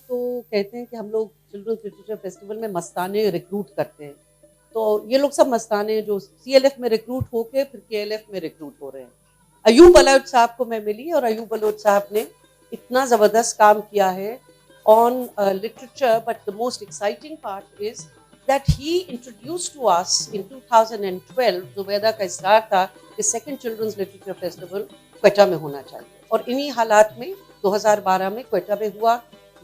तो कहते हैं कि हम लोग चिल्ड्रंस लिटरेचर फेस्टिवल में मस्ताने रिक्रूट करते हैं, तो ये लोग सब मस्ताने जो CLF में रिक्रूट होके फिर KLF में रिक्रूट हो रहे हैं। अयूब बलोच साहब को मैं मिली और अयूब बलोच साहब ने इतना ज़बरदस्त काम किया है on literature, but the most exciting part is that he introduced to us in 2012, Zubaida का इसरार था कि second children's literature festival Quetta में होना चाहिए, और इन्हीं हालात में 2012 में क्वेटा में हुआ।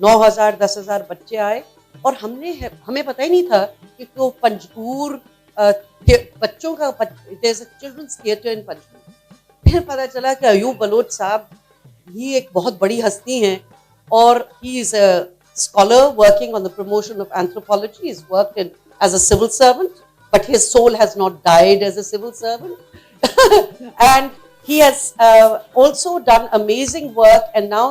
9,000 10,000 बच्चे आए और हमें पता ही नहीं था कि तो पंजगूर बच्चों का चिल्ड्रंस थिएटर इन पंजगूर। फिर पता चला कि अयूब बलोच साहब ही एक बहुत बड़ी हस्ती हैं और he is a scholar working on the promotion of anthropology. He's worked as a civil servant, but his soul has not died as a civil servant. And he has also done amazing work and now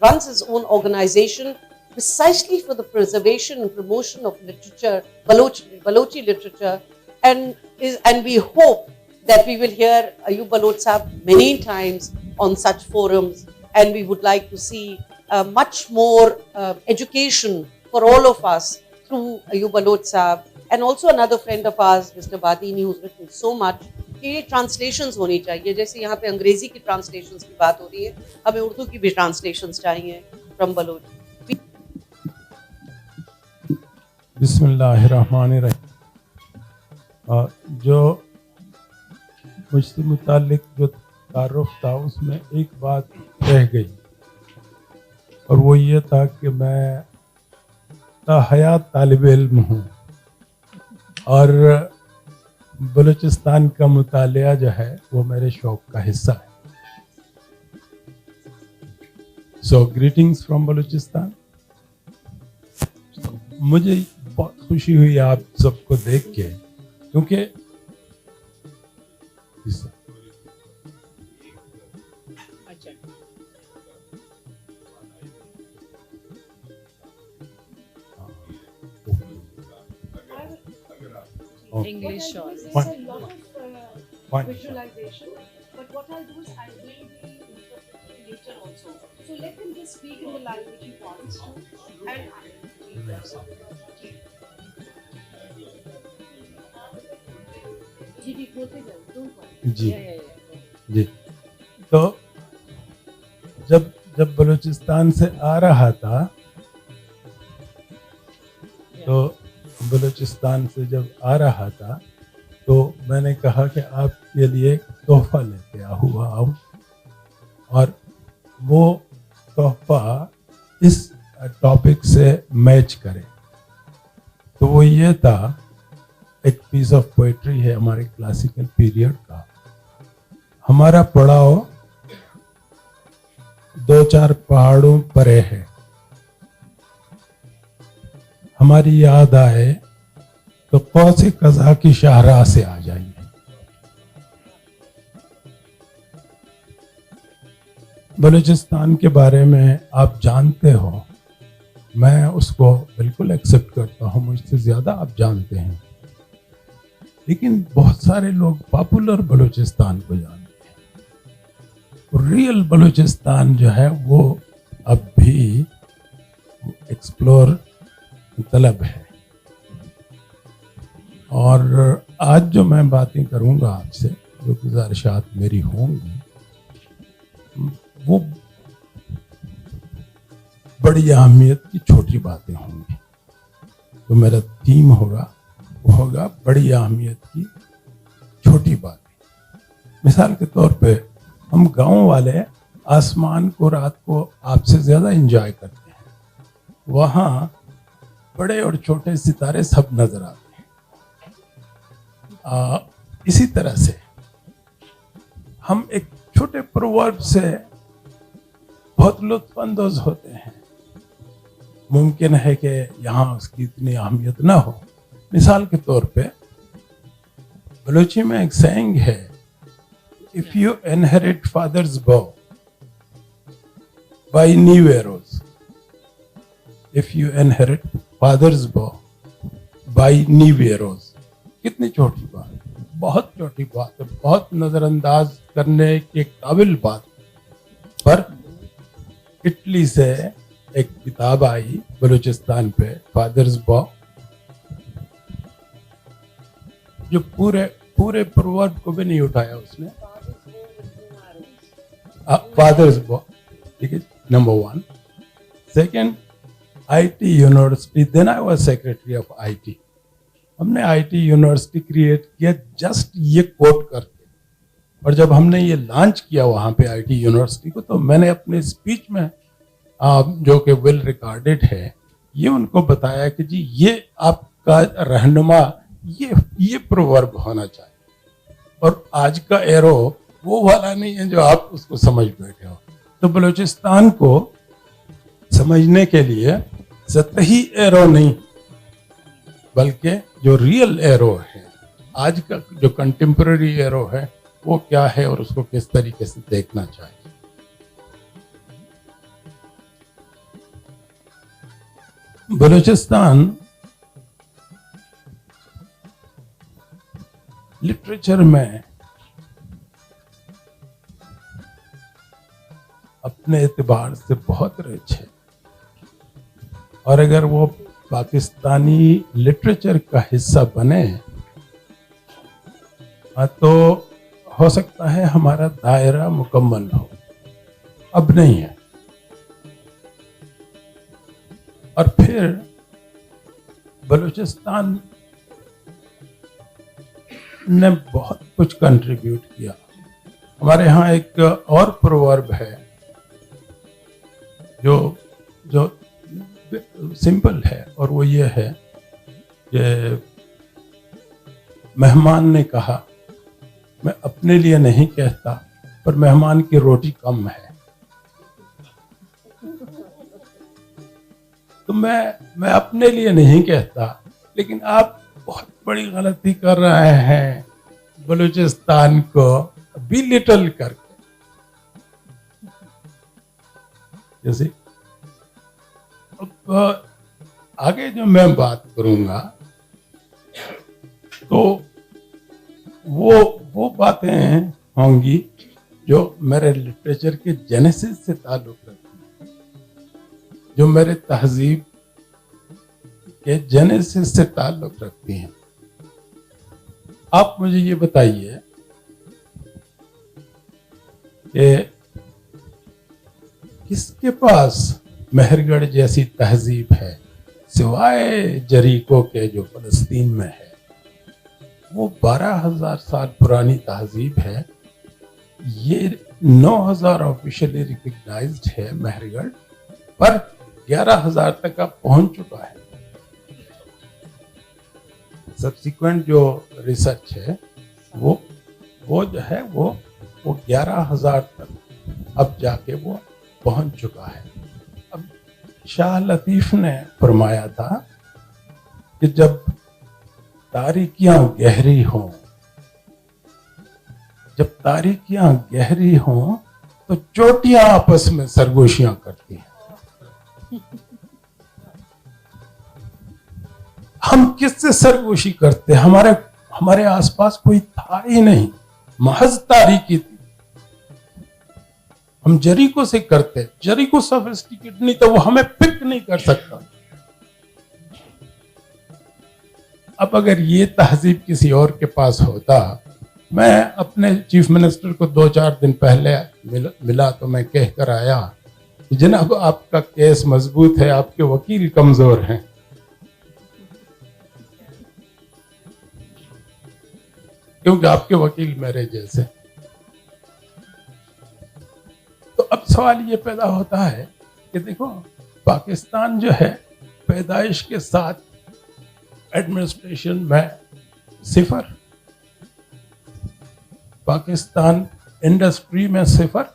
runs his own organization precisely for the preservation and promotion of literature, Balochi literature, and we hope that we will hear Ayub Baloch Sahab many times on such forums, and we would like to see much more education for all of us through Ayub Baloch Sahab, and also another friend of ours, Mr. Badini, who's written so much. कि translations होनी चाहिए, जैसे यहाँ पे अंग्रेजी की translations की बात हो रही है, हमें उर्दू की भी ट्रांसलेशंस चाहिए फ्रॉम बलोच। बिस्मिल्लाहिर्रहमानिर्रहीम। जो मुझसे मुताल्लिक जो तारुफ था उसमें एक बात रह गई, और वो ये था कि मैं हयात तालिब इल्म हूँ और बलूचिस्तान का मुतालिया जो है वो मेरे शौक का हिस्सा है। सो ग्रीटिंग्स फ्रॉम बलूचिस्तान। मुझे बहुत खुशी हुई आप सबको देख के, क्योंकि English or a lot of visualization, but what I'll do is I will be interpreting later also. So let him just speak in the language he wants to, and जी जी। तो जब बलूचिस्तान से आ रहा था, तो बलूचिस्तान से जब आ रहा था तो मैंने कहा कि आपके लिए तोहफा लेके हुआ हूँ, और वो तोहफा इस टॉपिक से मैच करे। तो वो ये था, एक पीस ऑफ पोएट्री है हमारे क्लासिकल पीरियड का। हमारा पड़ाव 2-4 पहाड़ों परे है, हमारी याद आए तो कौसे कज़ा की शाहराह से आ जाइए। बलूचिस्तान के बारे में आप जानते हो, मैं उसको बिल्कुल एक्सेप्ट करता हूँ, मुझसे ज़्यादा आप जानते हैं, लेकिन बहुत सारे लोग पॉपुलर बलूचिस्तान को जानते हैं। रियल बलूचिस्तान जो है वो अब भी एक्सप्लोर तलब है। और आज जो मैं बातें करूंगा आपसे, जो गुजारिशात मेरी होंगी, वो बड़ी अहमियत की छोटी बातें होंगी। तो मेरा थीम होगा, वो होगा बड़ी अहमियत की छोटी बातें। मिसाल के तौर पे हम गांव वाले आसमान को रात को आपसे ज़्यादा एंजॉय करते हैं, वहाँ बड़े और छोटे सितारे सब नजर आते हैं। इसी तरह से हम एक छोटे प्रोवर्ब से बहुत लुत्फानंदोज होते हैं। मुमकिन है कि यहाँ उसकी इतनी अहमियत ना हो। मिसाल के तौर पे बलूची में एक सेइंग है, if you inherit father's bow buy new arrows, if you inherit father's bow buy new arrows. कितनी छोटी बात, बहुत छोटी बात है, बहुत नजरअंदाज करने के काबिल बात। पर इटली से एक किताब आई बलूचिस्तान पे, फादर्स बॉ, जो पूरे पूरे प्रोवर्ब को भी नहीं उठाया उसने। फादर्स बॉ, ठीक है, number 1। Second, IT university, then I was secretary of IT. हमने आईटी यूनिवर्सिटी क्रिएट किया जस्ट ये कोट करके, और जब हमने ये लॉन्च किया वहाँ पे आईटी यूनिवर्सिटी को, तो मैंने अपने स्पीच में जो कि वेल रिकॉर्डेड है, ये उनको बताया कि जी ये आपका रहनुमा ये प्रोवर्ब होना चाहिए, और आज का एरो वो वाला नहीं है जो आप उसको समझ बैठे हो। तो बलूचिस्तान को समझने के लिए सतही एरो नहीं, बल्कि जो रियल एरो है, आज का जो कंटेम्पररी एरो है, वो क्या है और उसको किस तरीके से देखना चाहिए। बलूचिस्तान लिटरेचर में अपने एतबार से बहुत रिच है, और अगर वो पाकिस्तानी लिटरेचर का हिस्सा बने तो हो सकता है हमारा दायरा मुकम्मल हो, अब नहीं है। और फिर बलूचिस्तान ने बहुत कुछ कंट्रीब्यूट किया। हमारे यहाँ एक और प्रोवर्ब है जो जो सिंपल है, और वो ये है कि मेहमान ने कहा, मैं अपने लिए नहीं कहता, पर मेहमान की रोटी कम है। तो मैं अपने लिए नहीं कहता, लेकिन आप बहुत बड़ी गलती कर रहे हैं बलूचिस्तान को बिलिटल करके। जैसे अब आगे जो मैं बात करूंगा, तो वो बातें होंगी जो मेरे लिटरेचर के जेनेसिस से ताल्लुक रखती हैं, जो मेरे तहजीब के जेनेसिस से ताल्लुक रखती हैं। आप मुझे ये बताइए कि किसके पास मेहरगढ़ जैसी तहजीब है सिवाय जरीको के, जो फलस्तीन में है। वो 12,000 साल पुरानी तहजीब है। ये 9,000 ऑफिशियली रिकग्नाइज्ड है मेहरगढ़, पर 11,000 तक अब पहुंच चुका है। सब्सिक्वेंट जो रिसर्च है वो जो है वो 11,000 तक अब जाके वो पहुंच चुका है। अब शाह लतीफ ने फरमाया था कि जब तारीकियां गहरी हों, जब तारीकियां गहरी हों तो चोटियां आपस में सरगोशियां करती हैं। हम किससे सरगोशी करते? हमारे आसपास कोई था ही नहीं, महज तारीकी थी। हम जरीको से करते, जरीको सोफिस्टिकेट नहीं तो वो हमें पिक नहीं कर सकता। अब अगर ये तहजीब किसी और के पास होता, मैं अपने चीफ मिनिस्टर को 2-4 दिन पहले मिला तो मैं कह कर आया कि जनाब आपका केस मजबूत है, आपके वकील कमजोर हैं। क्योंकि आपके वकील मेरे जैसे। तो अब सवाल ये पैदा होता है कि देखो, पाकिस्तान जो है पैदाइश के साथ एडमिनिस्ट्रेशन में 0, पाकिस्तान इंडस्ट्री में 0,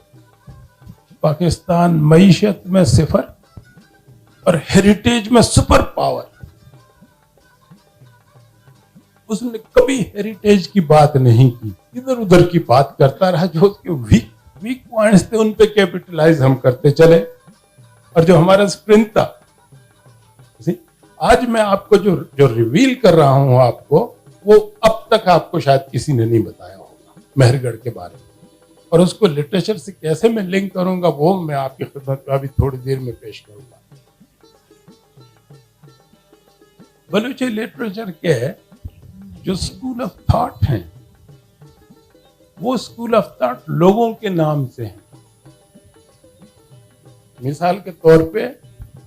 पाकिस्तान मईशत में 0, और हेरिटेज में सुपर पावर। उसने कभी हेरिटेज की बात नहीं की, इधर उधर की बात करता रहा। जो उसके वीक पॉइंट्स थे उन पे कैपिटलाइज हम करते चले, और जो हमारा स्ट्रेंथ था, आज मैं आपको जो रिवील कर रहा हूं आपको, वो अब तक आपको शायद किसी ने नहीं बताया होगा मेहरगढ़ के बारे में। और उसको लिटरेचर से कैसे मैं लिंक करूंगा वो मैं आपकी खिदमत में अभी थोड़ी देर में पेश करूंगा। बलूची लिटरेचर के जो स्कूल ऑफ थॉट हैं, वो स्कूल ऑफ थॉट लोगों के नाम से हैं। मिसाल के तौर पे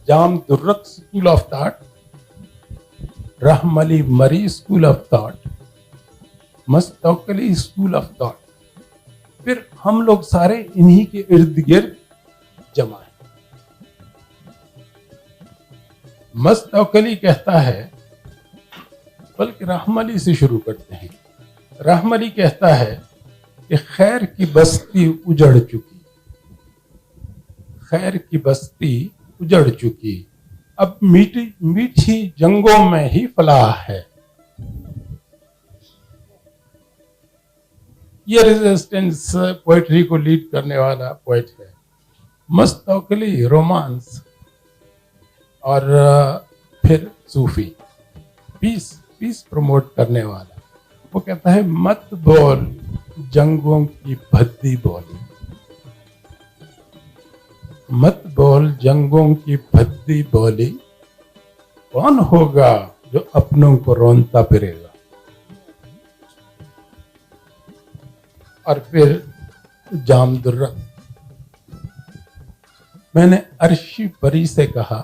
जाम दुर्रक स्कूल ऑफ थॉट, रहमली मरी स्कूल ऑफ थॉट, मस्तौकली स्कूल ऑफ थॉट, फिर हम लोग सारे इन्हीं के इर्द गिर्द जमा हैं। मस्तौकली कहता है, बल्कि रहमली से शुरू करते हैं। रहमली कहता है कि खैर की बस्ती उजड़ चुकी, खैर की बस्ती उजड़ चुकी, अब मीठी मीठी जंगों में ही फलाह है। ये रेजिस्टेंस पोएट्री को लीड करने वाला पोएट है। मस्तौकली रोमांस और फिर सूफी, पीस प्रमोट करने वाला। वो कहता है मत बोल जंगों की भद्दी बोली, मत बोल जंगों की भद्दी बोली, कौन होगा जो अपनों को रोनता फिरेगा। और फिर जाम दुर्रक, मैंने अर्शी परी से कहा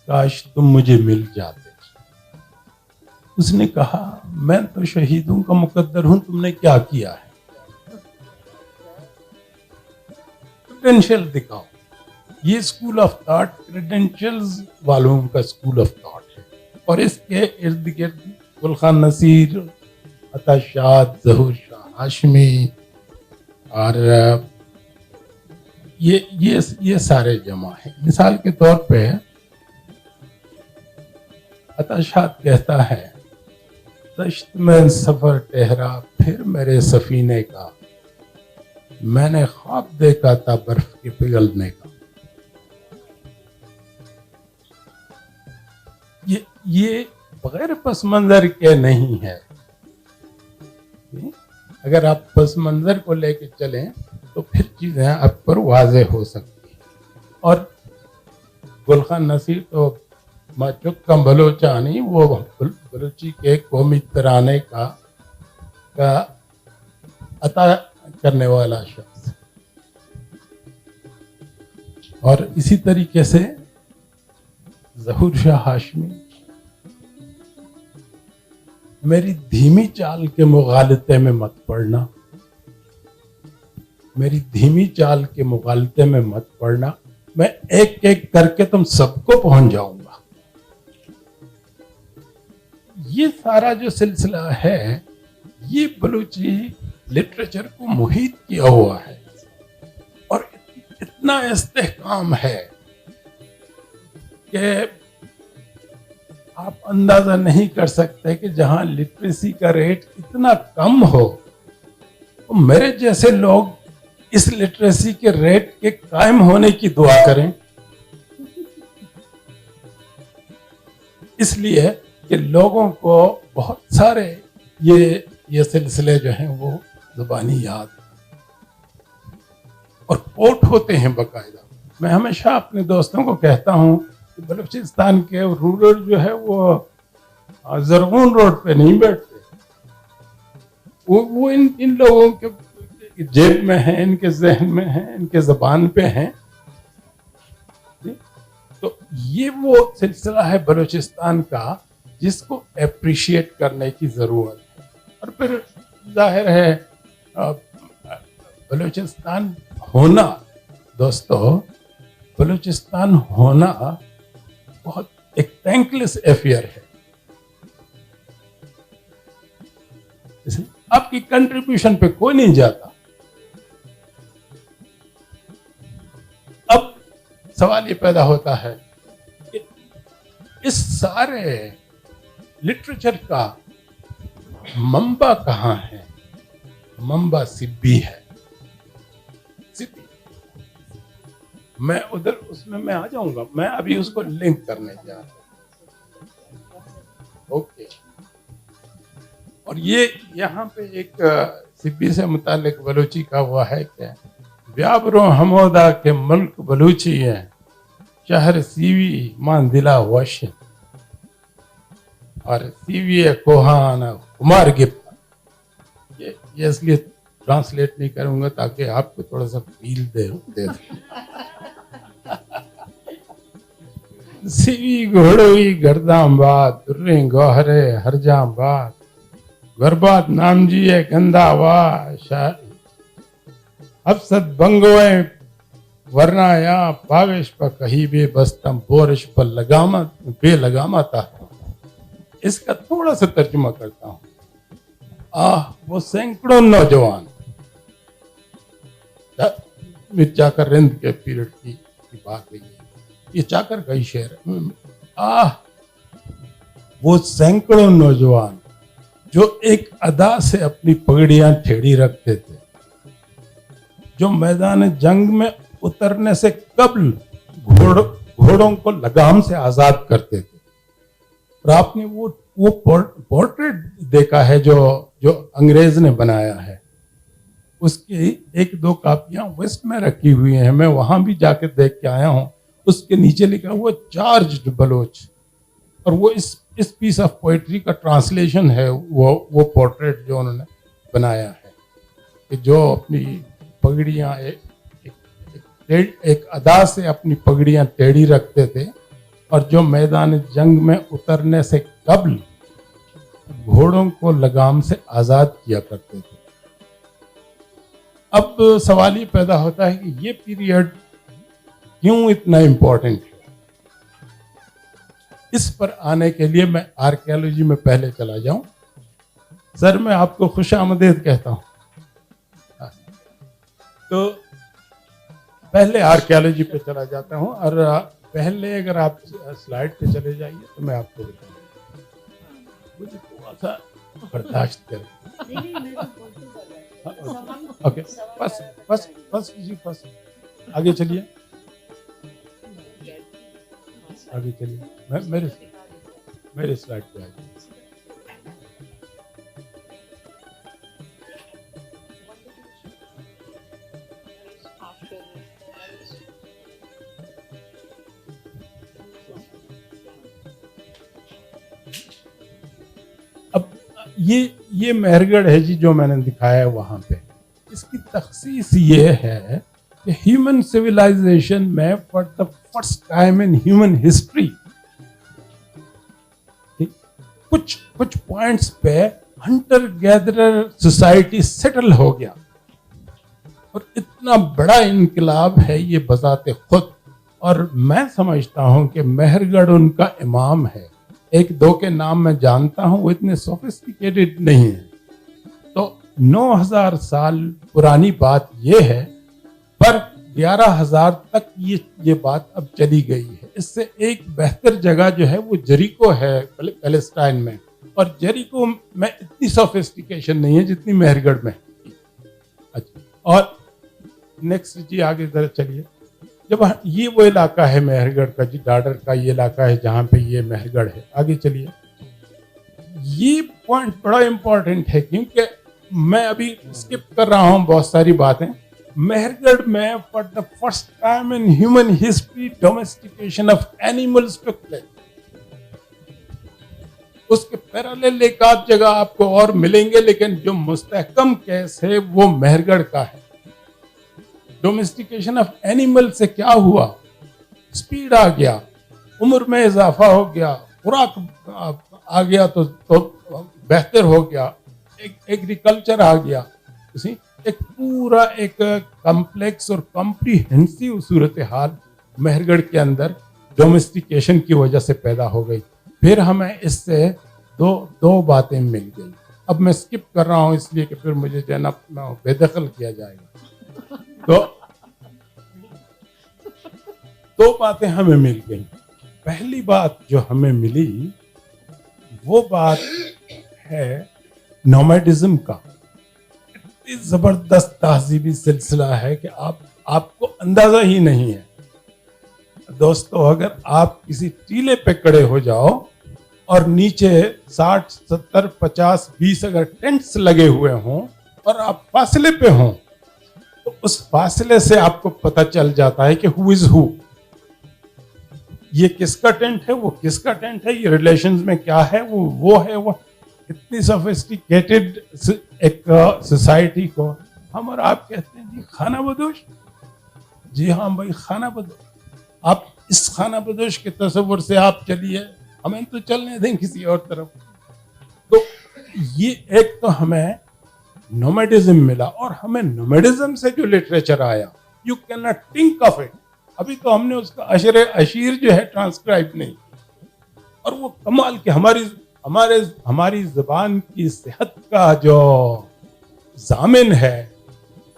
काश तुम मुझे मिल जाते। उसने कहा मैं तो शहीदों का मुकद्दर हूं, तुमने क्या किया है, क्रेडेंशियल दिखाओ। ये स्कूल ऑफ थॉट क्रेडेंशियल्स वालों का स्कूल ऑफ थॉट है। और इसके इर्द गिर्द गुलखान नसीर, अता शाद, ज़हूर शाह हाशमी और ये सारे जमा हैं। मिसाल के तौर पे अता शाद कहता है, दश्त में सफर ठहरा फिर मेरे सफीने का, मैंने ख्वाब देखा था बर्फ के पिघलने का। ये बगैर पस मंजर के नहीं है। अगर आप पस मंजर को लेके चलें तो फिर चीजें आप पर वाज़े हो सकती हैं। और गुलखान नसीर तो माचुक्का बलोचानी, वो बलूची के कौमी तराने का अता करने वाला शख्स। और इसी तरीके से ज़हूर शाह हाशमी, मेरी धीमी चाल के मुगालते में मत पड़ना, मेरी धीमी चाल के मुगालते में मत पड़ना, मैं एक एक करके तुम सबको पहुंच जाऊंगा। ये सारा जो सिलसिला है ये बलूची लिटरेचर को मुहित किया हुआ है। और इतना इस्तेहकाम है कि आप अंदाजा नहीं कर सकते कि जहां लिटरेसी का रेट इतना कम हो, तो मेरे जैसे लोग इस लिटरेसी के रेट के कायम होने की दुआ करें। इसलिए कि लोगों को बहुत सारे ये सिलसिले जो हैं वो जुबानी याद और कोट होते हैं बाकायदा। मैं हमेशा अपने दोस्तों को कहता हूं कि बलूचिस्तान के रूरल जो है वो जरगून रोड पे नहीं बैठते, वो इन लोगों के जेब में है, इनके जहन में है, इनके जबान पे है। तो ये वो सिलसिला है बलूचिस्तान का जिसको अप्रिशिएट करने की जरूरत है। और फिर जाहिर है बलूचिस्तान होना, दोस्तों बलूचिस्तान होना बहुत एक थैंकलेस अफेयर है। आपकी कंट्रीब्यूशन पे कोई नहीं जाता। अब सवाल ये पैदा होता है कि इस सारे लिटरेचर का मंबा कहाँ है? मंबा सिब्बी है। सिब्बी, मैं उधर उसमें मैं आ जाऊंगा, मैं अभी उसको लिंक करने जा रहा हूं। ओके। और ये यहाँ पे एक सिब्बी से मुतालिक बलूची का हुआ है कि व्याबरों हमोदा के मुल्क बलूची है, शहर सीवी मान दिला वश और सीवी कोहाना कुमार गिफ्ट। ये इसलिए ट्रांसलेट नहीं करूंगा ताकि आपको थोड़ा सा फील दे सीवी घोड़ोई गर्दाबाद दुर्रे गौहरे हरजाबाद गर्बात नाम जी है गंदावा अफसद बंगोए वरनाया पावेश पर कहीं बे बस्तम बोरिश पर लगामा बेलगामा था। इसका थोड़ा सा तर्जुमा करता हूं। वो सैकड़ों नौजवान मिर्जा चाकर रिंद के पीरियड की बात है, ये चाकर का ही शेर है। वो सैकड़ों नौजवान जो एक अदा से अपनी पगड़ियां टेढ़ी रखते थे, जो मैदान जंग में उतरने से कबल घोड़ों को लगाम से आजाद करते थे। और आपने वो पोर्ट्रेट देखा है जो अंग्रेज ने बनाया है, उसकी एक दो कापियां वेस्ट में रखी हुई हैं, मैं वहां भी जाके देख के आया हूं। उसके नीचे लिखा हुआ चार्ज्ड बलोच, और वो इस पीस ऑफ पोएट्री का ट्रांसलेशन है वो पोर्ट्रेट जो उन्होंने बनाया है कि जो अपनी पगड़ियां एक अदा से अपनी पगड़ियां टेढ़ी रखते थे और जो मैदान जंग में उतरने से कबल घोड़ों को लगाम से आजाद किया करते थे। अब सवाल ये पैदा होता है कि ये पीरियड क्यों इतना इंपॉर्टेंट है। इस पर आने के लिए मैं आर्कियोलॉजी में पहले चला जाऊं। सर, मैं आपको खुश आमदीद कहता हूं। तो पहले आर्कियोलॉजी पे चला जाता हूं, और पहले अगर आप स्लाइड पे चले जाइए तो मैं आपको बताऊंगा। मुझे थोड़ा सा बर्दाश्त करें। ओके, बस आगे चलिए, आगे चलिए, मेरे स्लाइड पे आइए। अब ये मेहरगढ़ है जी जो मैंने दिखाया है वहां पे। इसकी तखसीस ये है कि ह्यूमन सिविलाइजेशन में for the first time in human history कुछ पॉइंट्स पे हंटर गैदरर सोसाइटी सेटल हो गया, और इतना बड़ा इनकलाब है ये बजाते खुद। और मैं समझता हूं कि मेहरगढ़ उनका इमाम है। एक दो के नाम मैं जानता हूं, वो इतने सोफिस्टिकेटेड नहीं है। तो 9000 साल पुरानी बात ये है, पर 11000 तक ये बात अब चली गई है। इससे एक बेहतर जगह जो है वो जेरिको है पैलेस्टाइन में, और जेरिको में इतनी सोफिस्टिकेशन नहीं है जितनी मेहरगढ़ में। अच्छा, और नेक्स्ट जी आगे जरा चलिए। जब ये वो इलाका है मेहरगढ़ का जी, डाडर का ये इलाका है जहाँ पे ये मेहरगढ़ है। आगे चलिए। ये पॉइंट बड़ा इंपॉर्टेंट है क्योंकि मैं अभी स्किप कर रहा हूँ बहुत सारी बातें। मेहरगढ़ में for the first time in human history domestication of animals took place. उसके पैरेलल एक आध जगह आपको और मिलेंगे, लेकिन जो मुस्तहकम केस है वो मेहरगढ़ का है। डोमेस्टिकेशन ऑफ एनिमल से क्या हुआ, स्पीड आ गया, उम्र में इजाफा हो गया, खुराक आ गया तो बेहतर हो गया, एग्रीकल्चर आ गया। एक पूरा एक कॉम्प्लेक्स और कॉम्प्रिहेंसिव सूरत हाल मेहरगढ़ के अंदर डोमेस्टिकेशन की वजह से पैदा हो गई। फिर हमें इससे दो बातें मिल गई। अब मैं स्किप कर रहा हूं इसलिए कि फिर मुझे जो है ना बेदखल किया जाएगा। तो दो बातें हमें मिल गई। पहली बात जो हमें मिली वो बात है नोमैडिज्म का। जबरदस्त तहजीबी सिलसिला है कि आपको अंदाजा ही नहीं है। दोस्तों, अगर आप किसी टीले पे खड़े हो जाओ और नीचे 60, 70, 50, 20 अगर टेंट्स लगे हुए हों और आप फासले पे हों, तो उस फासले से आपको पता चल जाता है कि हु इज हु। ये किसका टेंट है, वो किसका टेंट है, ये रिलेशंस में क्या है, वो है वो। इतनी सोफिस्टिकेटेड एक सोसाइटी को हम और आप कहते हैं जी खाना बदोश। जी हाँ भाई, खाना बदोश। आप इस खाना बदोश के तस्वुर से आप चलिए, हमें तो चलने दें किसी और तरफ। तो ये एक तो हमें नोमैडिज्म मिला, और हमें नोमैडिज्म से जो लिटरेचर आया, you can not think of it. अभी तो हमने उसका अशर अशीर जो है ट्रांसक्राइब नहीं, और वो कमाल के हमारी ज़बान की सेहत का जो जामिन है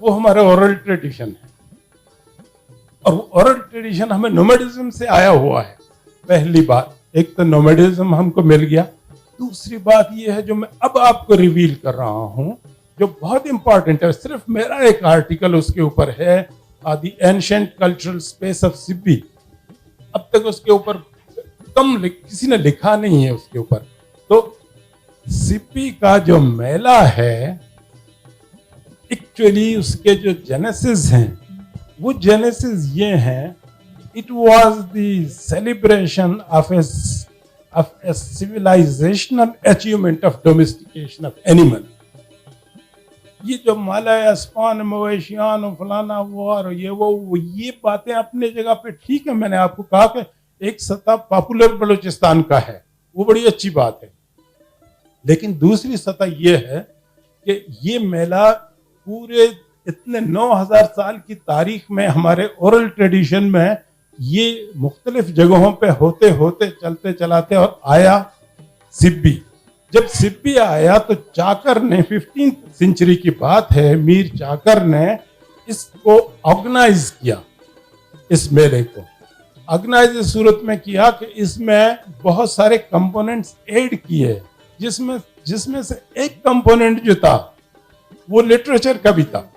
वो हमारा ओरल ट्रेडिशन है, और वो ओरल ट्रेडिशन हमें नोमैडिज्म से आया हुआ है। पहली बात, एक तो नोमैडिज्म हमको मिल गया। दूसरी बात ये है जो मैं अब आपको रिवील कर रहा हूं, जो बहुत इंपॉर्टेंट है, सिर्फ मेरा एक आर्टिकल उसके ऊपर है, the ancient cultural space of Sibi. अब तक उसके ऊपर किसी ने लिखा नहीं है उसके ऊपर। तो सिब्बी का जो मेला है, एक्चुअली उसके जो जेनेसिस हैं, वो जेनेसिस ये हैं, it was the celebration of A civilisational achievement of domestication of animal. ये जो माला स्पान मवेशियान फलाना वो और ये बातें अपने जगह पे ठीक है। मैंने आपको कहा कि एक सतह पॉपुलर बलूचिस्तान का है, वो बड़ी अच्छी बात है, लेकिन दूसरी सतह ये है कि ये मेला पूरे इतने 9000 साल की तारीख में हमारे ओरल ट्रेडिशन में ये मुख्तलिफ जगहों पे होते होते चलते चलाते और आया सिब्बी। जब सिब्बी आया तो चाकर ने, 15th सेंचुरी की बात है, मीर चाकर ने इसको ऑर्गेनाइज किया। इस मेले को ऑर्गेनाइज इस सूरत में किया कि इसमें बहुत सारे कंपोनेंट्स ऐड किए, जिसमें से एक कंपोनेंट जो था वो लिटरेचर का भी था।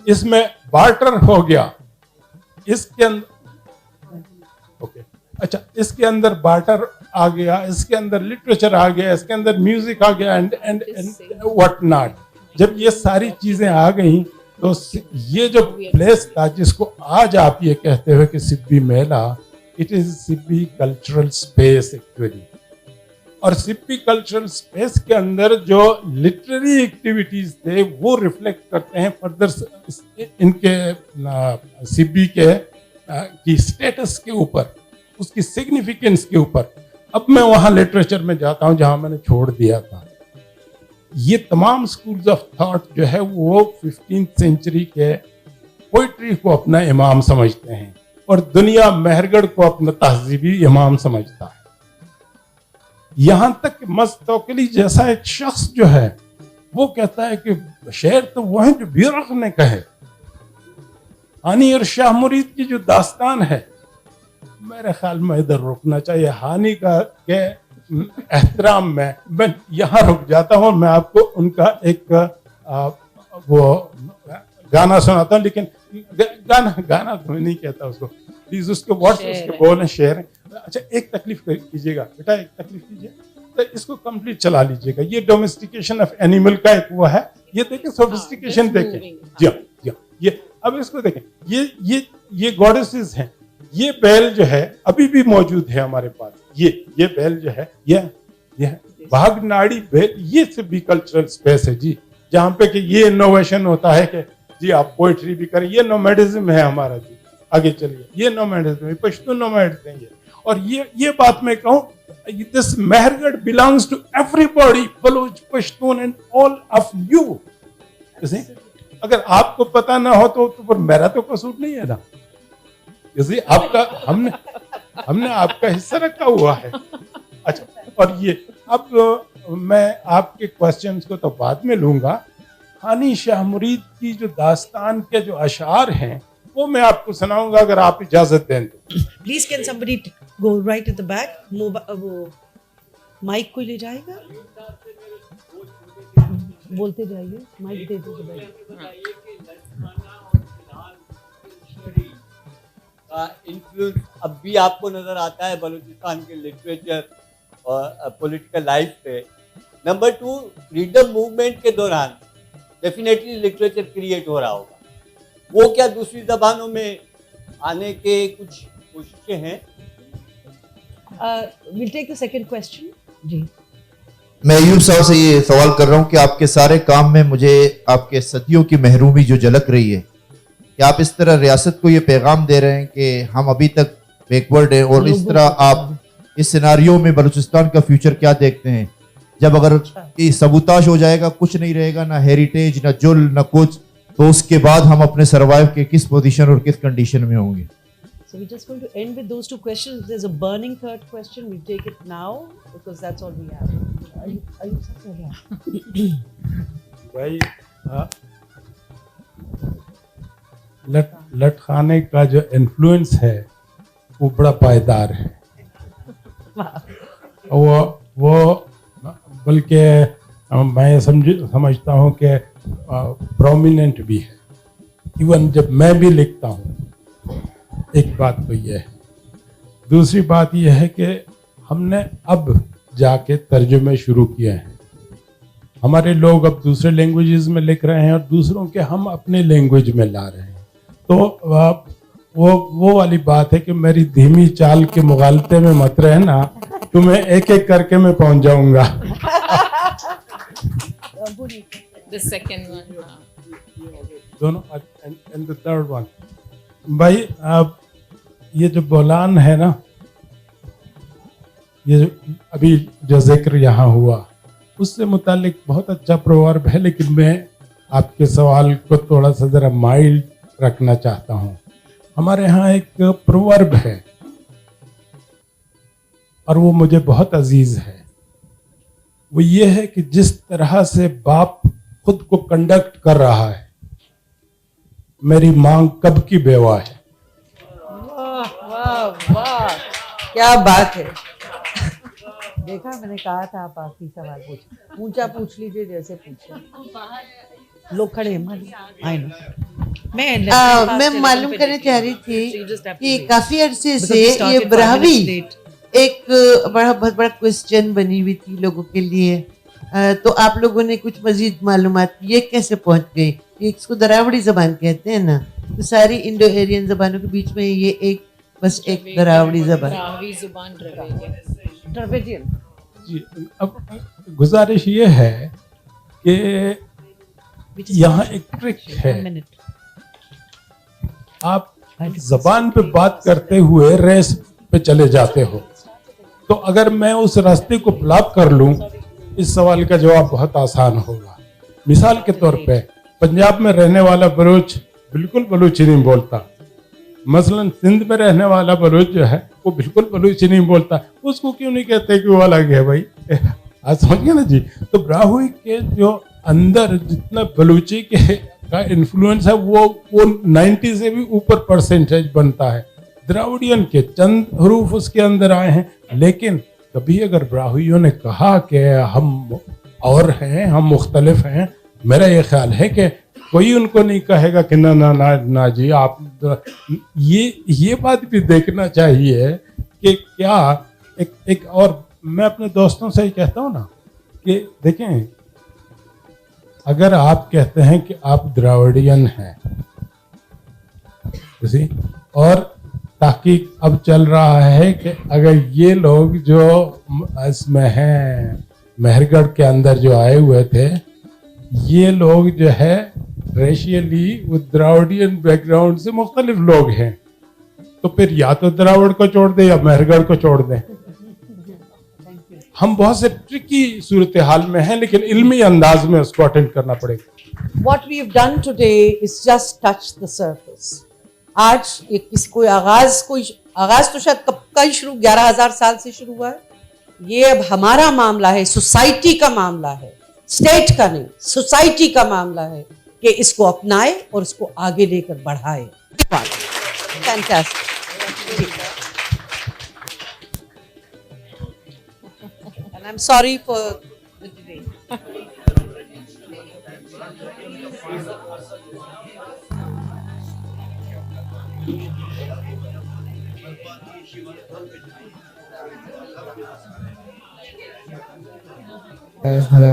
इसमें बार्टर हो गया, इसके अंदर ओके अच्छा, इसके अंदर बार्टर आ गया, इसके अंदर लिटरेचर आ गया, इसके अंदर म्यूजिक आ गया एंड व्हाट नॉट। जब ये सारी चीजें आ गई तो ये जो प्लेस था, जिसको आज आप ये कहते हो कि सिब्बी मेला, it is Sibi cultural space actually. और सिब्बी कल्चरल स्पेस के अंदर जो लिटरेरी एक्टिविटीज थे वो रिफ्लेक्ट करते हैं फर्दर इनके सिब्बी के की स्टेटस के ऊपर, उसकी सिग्निफिकेंस के ऊपर। अब मैं वहां लिटरेचर में जाता हूं जहां मैंने छोड़ दिया था। ये तमाम स्कूल्स ऑफ थॉट जो है वो 15th सेंचुरी के पोइट्री को अपना इमाम समझते हैं, और दुनिया मेहरगढ़ को अपना तहजीबी इमाम समझता है। यहां तक मस्तौकली जैसा एक शख्स जो है वो कहता है कि शेर तो वो है जो बिरख ने कहे। हानी और शाह मुरीद की जो दास्तान है, मेरे ख्याल में इधर रुकना चाहिए। हानी का के एहतराम में मैं यहाँ रुक जाता हूँ। मैं आपको उनका एक वो गाना सुनाता हूँ, लेकिन गाना तो मैं नहीं कहता उसको, प्लीज उसके उसके बोल हैं, शेर हैं। अच्छा, एक तकलीफ कीजिएगा बेटा, एक तकलीफ कीजिए, तो इसको कंप्लीट चला लीजिएगा। ये डोमेस्टिकेशन ऑफ एनिमल का एक हुआ है, ये देखें, सोफिस्टिकेशन देखें जी हाँ। ये अब इसको देखें, ये गॉडेसेस हैं। ये बैल जो है अभी भी मौजूद है हमारे पास। ये बैल जो है, ये भागनाड़ी बैल, ये सिब्बी कल्चरल स्पेस है जी, जहाँ पे कि ये इनोवेशन होता है कि जी आप पोइट्री भी करें। ये नोमैडिज्म है हमारा जी। आगे चलिए, ये नोमैडिज्म है, पश्तून नोमैड्स हैं ये। और ये बात मैं कहूँ, this Mehrgarh belongs to everybody, Baloch, Pashtun and all of you. अगर आपको पता ना हो तो फिर मेरा तो कसूर नहीं है ना। इसी आपका हमने आपका हिस्सा रखा हुआ है। अच्छा, और ये अब मैं आपके क्वेश्चंस को तो बाद में लूंगा। हानी शाह मुरीद की जो दास्तान के जो अशार हैं वो मैं आपको सुनाऊंगा, अगर आप इजाजत दें तो। Please can somebody go right at the back. वो माइक कोई ले जाएगा, बोलते जाइए, माइक दे दीजिए। इन्फ्लुएंस अब भी आपको नजर आता है बलूचिस्तान के लिटरेचर और पॉलिटिकल लाइफ पे। नंबर 2, फ्रीडम मूवमेंट के दौरान डेफिनेटली लिटरेचर क्रिएट हो रहा होगा। वो क्या दूसरी जबानों में आने के कुछ कोशिशें हैं। We'll take the second question. जी. मैं अयूब साहब से ये सवाल कर रहा हूँ कि आपके सारे काम में मुझे आपके सदियों की महरूमी जो झलक रही है, कि आप इस तरह रियासत को ये पैगाम दे रहे हैं कि हम अभी तक बैकवर्ड हैं, और इस तरह आप इस सिनारियो में बलूचिस्तान का फ्यूचर क्या देखते हैं, जब अगर ये सबूताश हो जाएगा, कुछ नहीं रहेगा, ना हेरिटेज, ना जुल, ना कुछ, तो उसके बाद हम अपने सर्वाइव के किस पोजीशन और किस कंडीशन में होंगे? So we're just going to end with those two questions. If there's a burning third question, we'll take it now because that's all we have. Are you saying? भाई लटखाने का जो influence है वो बड़ा पायदार है। वो बल्कि मैं समझता हूँ कि प्रोमिनेंट भी है। इवन जब मैं भी लिखता हूँ, एक बात तो यह है। दूसरी बात यह है कि हमने अब जाके तर्जुमे शुरू किए हैं। हमारे लोग अब दूसरे लैंग्वेजेस में लिख रहे हैं और दूसरों के हम अपने लैंग्वेज में ला रहे हैं। तो वो वाली बात है कि मेरी धीमी चाल के मुगालते में मत रहना, तुम्हें एक एक करके मैं पहुंच जाऊंगा। The second one. दोनों एंड द थर्ड वन। भाई अब ये जो बोलान है ना, ये अभी जो जिक्र यहाँ हुआ, उससे मुतालिक बहुत अच्छा प्रोवर्ब है, लेकिन मैं आपके सवाल को थोड़ा सा ज़रा माइल्ड रखना चाहता हूँ। हमारे यहाँ एक प्रोवर्ब है और वो मुझे बहुत अजीज है। वो ये है कि जिस तरह से बाप खुद को कंडक्ट कर रहा है, मेरी मांग कब की बेवा है। वाह वाह वाह, क्या बात है। देखा, मैंने कहा था आप आखिरी सवाल पूछ, ऊंचा पूछ लीजिए जैसे पूछे। लोग खड़े हैं मालूम। I know. मैं मालूम करना चाह रही थी कि काफी अरसे से ये ब्राह्वी एक बहुत बड़ा क्वेश्चन बनी हुई थी लोगों के लिए, तो आप लोगों ने कुछ मजीद मालूमात, ये कैसे पहुंच गई? इसको दरावड़ी जबान कहते हैं ना, तो सारी इंडो एरियन जबानों के बीच में ये एक बस एक दरावड़ी जबान। द्रविडियन। जी, अब गुजारिश ये है कि यहाँ एक ट्रिक है। आप जबान पे बात करते हुए रेस पे चले जाते हो, तो अगर मैं उस रास्ते को ब्लॉक कर लूं, इस सवाल का जवाब बहुत आसान होगा। मिसाल के तौर पे पंजाब में रहने वाला बलूच बिल्कुल बलूची नहीं बोलता, मसलन सिंध में रहने वाला बलूच जो है वो बिल्कुल बलूची नहीं बोलता। उसको क्यों नहीं कहते कि वो अलग है? भाई आज समझ गए ना जी। तो ब्राहुई के जो अंदर जितना बलूची के का इन्फ्लुएंस है वो 90 से भी ऊपर परसेंटेज बनता है। द्राविडियन के चंद हरूफ उसके अंदर आए हैं, लेकिन कभी अगर ब्राहुइयों ने कहा कि हम और हैं, हम मुख्तलिफ हैं, मेरा ये ख्याल है कि कोई उनको नहीं कहेगा कि ना ना ना ना जी आप। ये बात भी देखना चाहिए कि क्या एक और मैं अपने दोस्तों से ही कहता हूँ ना कि देखें, अगर आप कहते हैं कि आप द्राविडियन हैं, और ताकीक अब चल रहा है कि अगर ये लोग जो इसमें हैं मेहरगढ़ के अंदर जो आए हुए थे, ये लोग जो है रेशियली वो द्राविडियन बैकग्राउंड से मुख्तलिफ लोग हैं, तो फिर या तो द्राविड़ को छोड़ दें या मेहरगढ़ को छोड़ दें। हम बहुत से ट्रिकी सूरत हाल में हैं, लेकिन इल्मी अंदाज में उसको अटेंड करना पड़ेगा। What we have done today is just touch the surface. आज कोई आगाज तो शायद कब का ही शुरू, 11,000 साल से शुरू हुआ है। ये अब हमारा मामला है, सोसाइटी का मामला है, स्टेट का नहीं, सोसाइटी का मामला है कि इसको अपनाए और इसको आगे लेकर बढ़ाए। Fantastic. And I'm sorry for the delay. Hello.